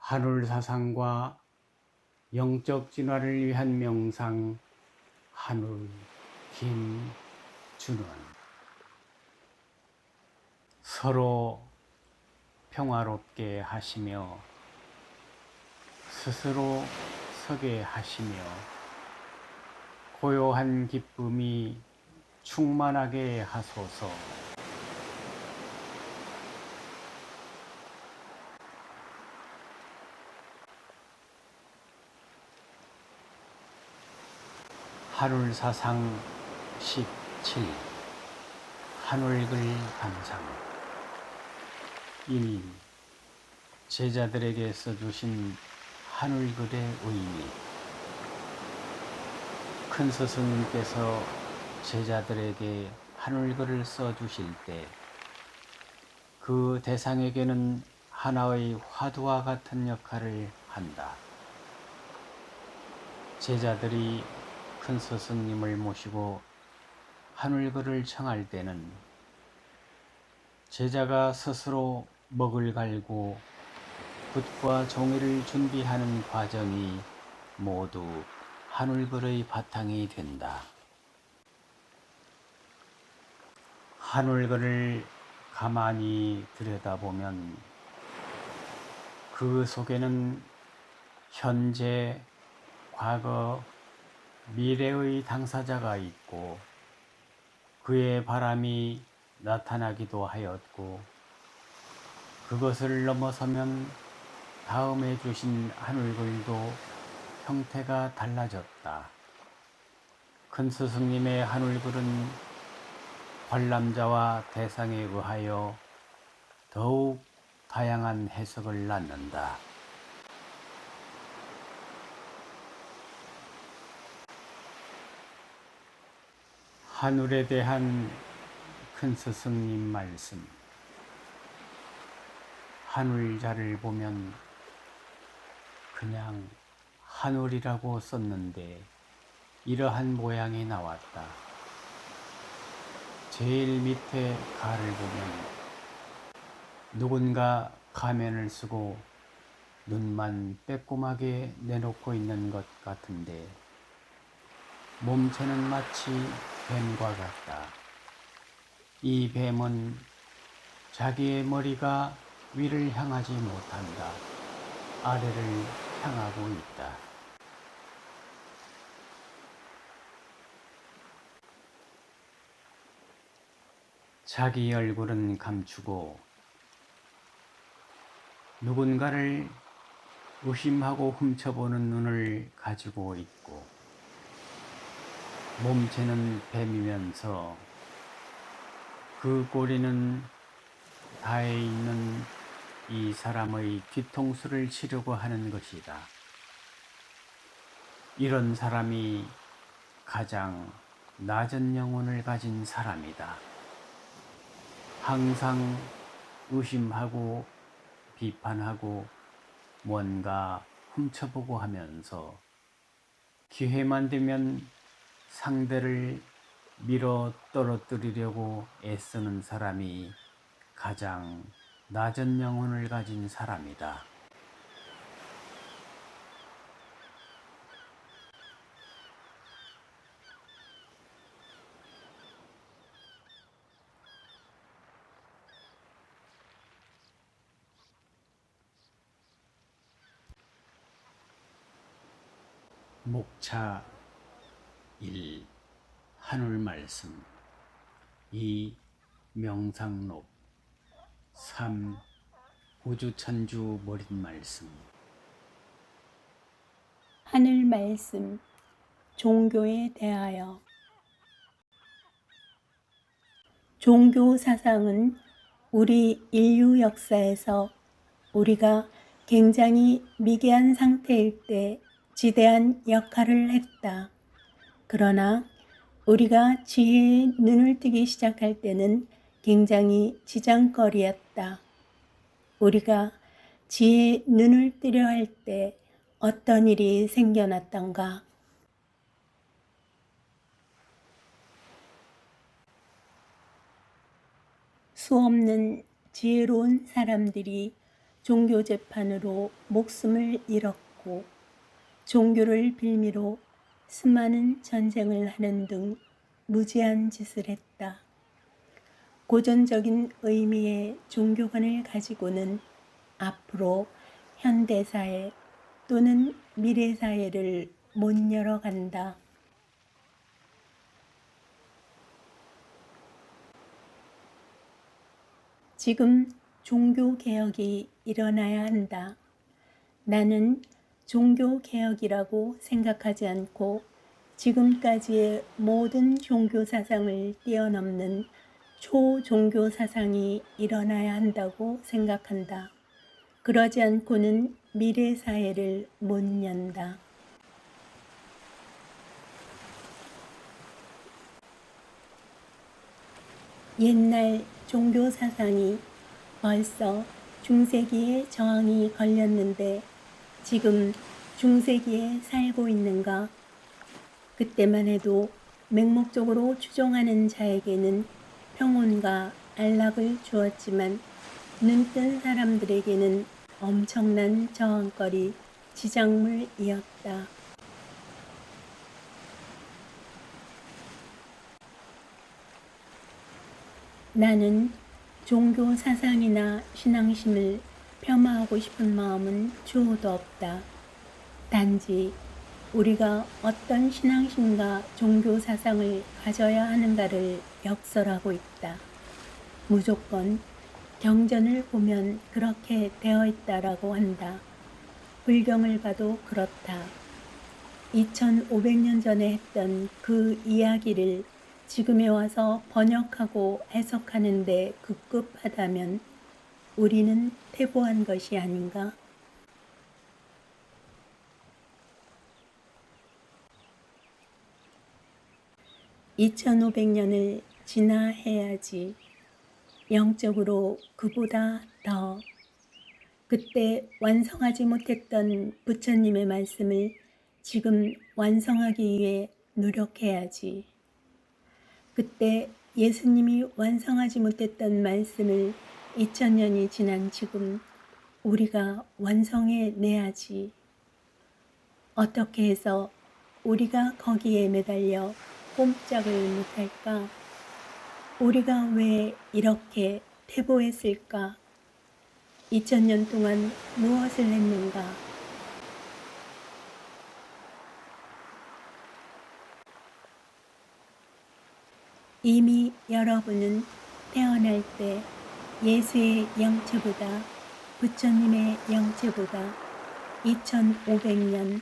한울사상과 영적 진화를 위한 명상 한울 김준원. 서로 평화롭게 하시며 스스로 서게 하시며 고요한 기쁨이 충만하게 하소서. 한울사상 17 한울글 감상. 일. 제자들에게 써주신 한울글의 의미. 큰 스승님께서 제자들에게 한울글을 써주실 때 그 대상에게는 하나의 화두와 같은 역할을 한다. 제자들이 큰 스승님을 모시고 한울글을 청할 때는 제자가 스스로 먹을 갈고 붓과 종이를 준비하는 과정이 모두 한울글의 바탕이 된다. 한울글을 가만히 들여다보면 그 속에는 현재, 과거, 미래의 당사자가 있고 그의 바람이 나타나기도 하였고 그것을 넘어서면 다음에 주신 한울글도 형태가 달라졌다. 큰 스승님의 한울글은 관람자와 대상에 의하여 더욱 다양한 해석을 낳는다. 한울에 대한 큰 스승님 말씀. 한울자를 보면 그냥 한울이라고 썼는데 이러한 모양이 나왔다. 제일 밑에 가를 보면 누군가 가면을 쓰고 눈만 빼꼼하게 내놓고 있는 것 같은데 몸체는 마치 뱀과 같다. 이 뱀은 자기의 머리가 위를 향하지 못한다. 아래를 향하고 있다. 자기 얼굴은 감추고 누군가를 의심하고 훔쳐보는 눈을 가지고 있고 몸체는 뱀이면서 그 꼬리는 닿아 있는 이 사람의 뒤통수를 치려고 하는 것이다. 이런 사람이 가장 낮은 영혼을 가진 사람이다. 항상 의심하고 비판하고 뭔가 훔쳐보고 하면서 기회만 되면 상대를 밀어 떨어뜨리려고 애쓰는 사람이 가장 낮은 영혼을 가진 사람이다. 목차 1. 한울 말씀. 2. 명상록. 3. 우주천주 몰입 말씀. 하늘 말씀. 종교에 대하여. 종교 사상은 우리 인류 역사에서 우리가 굉장히 미개한 상태일 때 지대한 역할을 했다. 그러나 우리가 지혜의 눈을 뜨기 시작할 때는 굉장히 지장거리였다. 우리가 지혜의 눈을 뜨려 할 때 어떤 일이 생겨났던가? 수없는 지혜로운 사람들이 종교 재판으로 목숨을 잃었고 종교를 빌미로 수많은 전쟁을 하는 등 무지한 짓을 했다. 고전적인 의미의 종교관을 가지고는 앞으로 현대사회 또는 미래사회를 못 열어간다. 지금 종교개혁이 일어나야 한다. 나는 종교개혁이라고 생각하지 않고 지금까지의 모든 종교사상을 뛰어넘는 초종교사상이 일어나야 한다고 생각한다. 그러지 않고는 미래사회를 못 연다. 옛날 종교사상이 벌써 중세기에 저항이 걸렸는데 지금 중세기에 살고 있는가? 그때만 해도 맹목적으로 추종하는 자에게는 평온과 안락을 주었지만 눈뜬 사람들에게는 엄청난 저항거리, 지작물이었다. 나는 종교 사상이나 신앙심을 폄하하고 싶은 마음은 추호도 없다. 단지 우리가 어떤 신앙심과 종교 사상을 가져야 하는가를 역설하고 있다. 무조건 경전을 보면 그렇게 되어 있다라고 한다. 불경을 봐도 그렇다. 2500년 전에 했던 그 이야기를 지금에 와서 번역하고 해석하는데 급급하다면 우리는 퇴보한 것이 아닌가? 2500년을 지나해야지. 영적으로 그보다 더. 그때 완성하지 못했던 부처님의 말씀을 지금 완성하기 위해 노력해야지. 그때 예수님이 완성하지 못했던 말씀을 2000년이 지난 지금 우리가 완성해 내야지. 어떻게 해서 우리가 거기에 매달려 꼼짝을 못할까? 우리가 왜 이렇게 퇴보했을까? 2000년 동안 무엇을 했는가? 이미 여러분은 태어날 때 예수의 영체보다 부처님의 영체보다 2500년,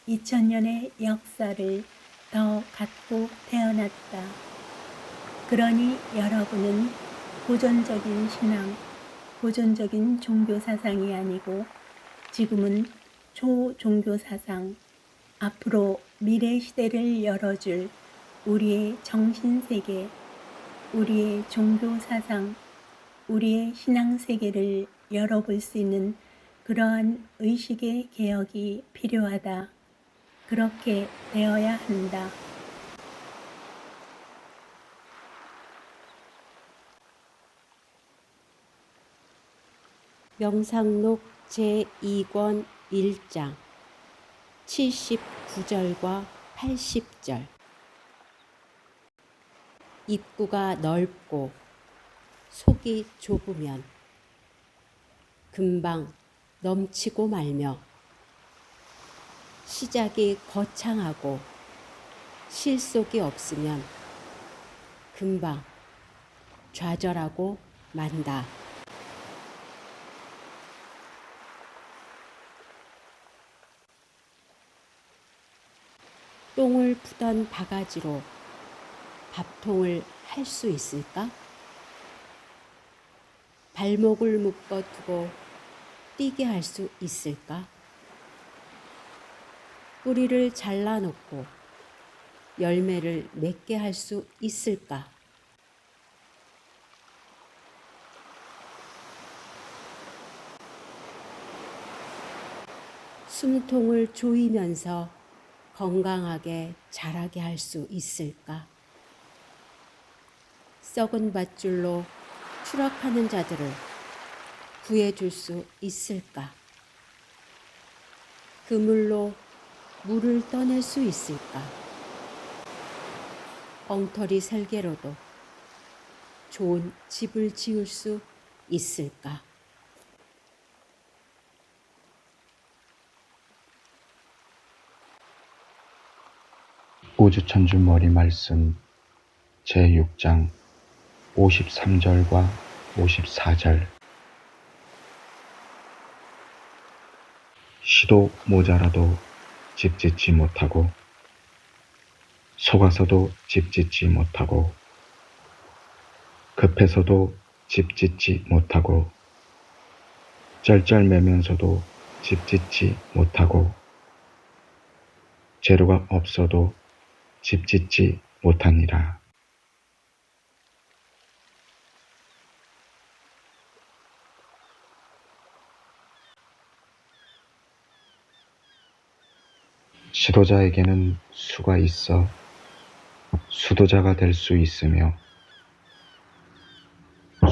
2000년의 역사를 더 갖고 태어났다. 그러니 여러분은 고전적인 신앙, 고전적인 종교사상이 아니고 지금은 초종교사상, 앞으로 미래 시대를 열어줄 우리의 정신세계, 우리의 종교사상, 우리의 신앙세계를 열어볼 수 있는 그러한 의식의 개혁이 필요하다. 그렇게 되어야 한다. 명상록 제2권 1장 79절과 80절. 입구가 넓고 속이 좁으면 금방 넘치고 말며 시작이 거창하고 실속이 없으면 금방 좌절하고 만다. 똥을 푸던 바가지로 밥통을 할 수 있을까? 발목을 묶어 두고 뛰게 할 수 있을까? 뿌리를 잘라놓고 열매를 맺게 할 수 있을까? 숨통을 조이면서 건강하게 자라게 할 수 있을까? 썩은 밧줄로 추락하는 자들을 구해줄 수 있을까? 그물로 물을 떠낼 수 있을까? 엉터리 살개로도 좋은 집을 지을 수 있을까? 우주천주 머리 말씀 제6장 53절과 54절. 시도 모자라도 집 짓지 못하고 속아서도 집 짓지 못하고 급해서도 집 짓지 못하고 쩔쩔매면서도 집 짓지 못하고 재료가 없어도 집 짓지 못하니라. 지도자에게는 수가 있어 수도자가 될 수 있으며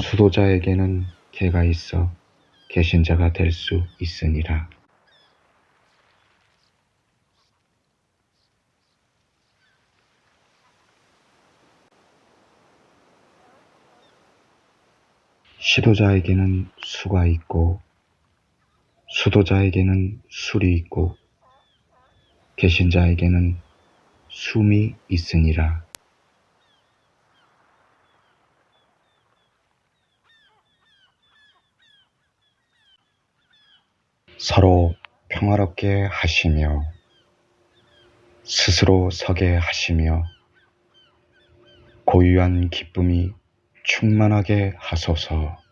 수도자에게는 개가 있어 개신자가 될 수 있으니라. 시도자에게는 수가 있고 수도자에게는 술이 있고 개신자에게는 숨이 있으니라. 서로 평화롭게 하시며 스스로 서게 하시며 고유한 기쁨이 충만하게 하소서.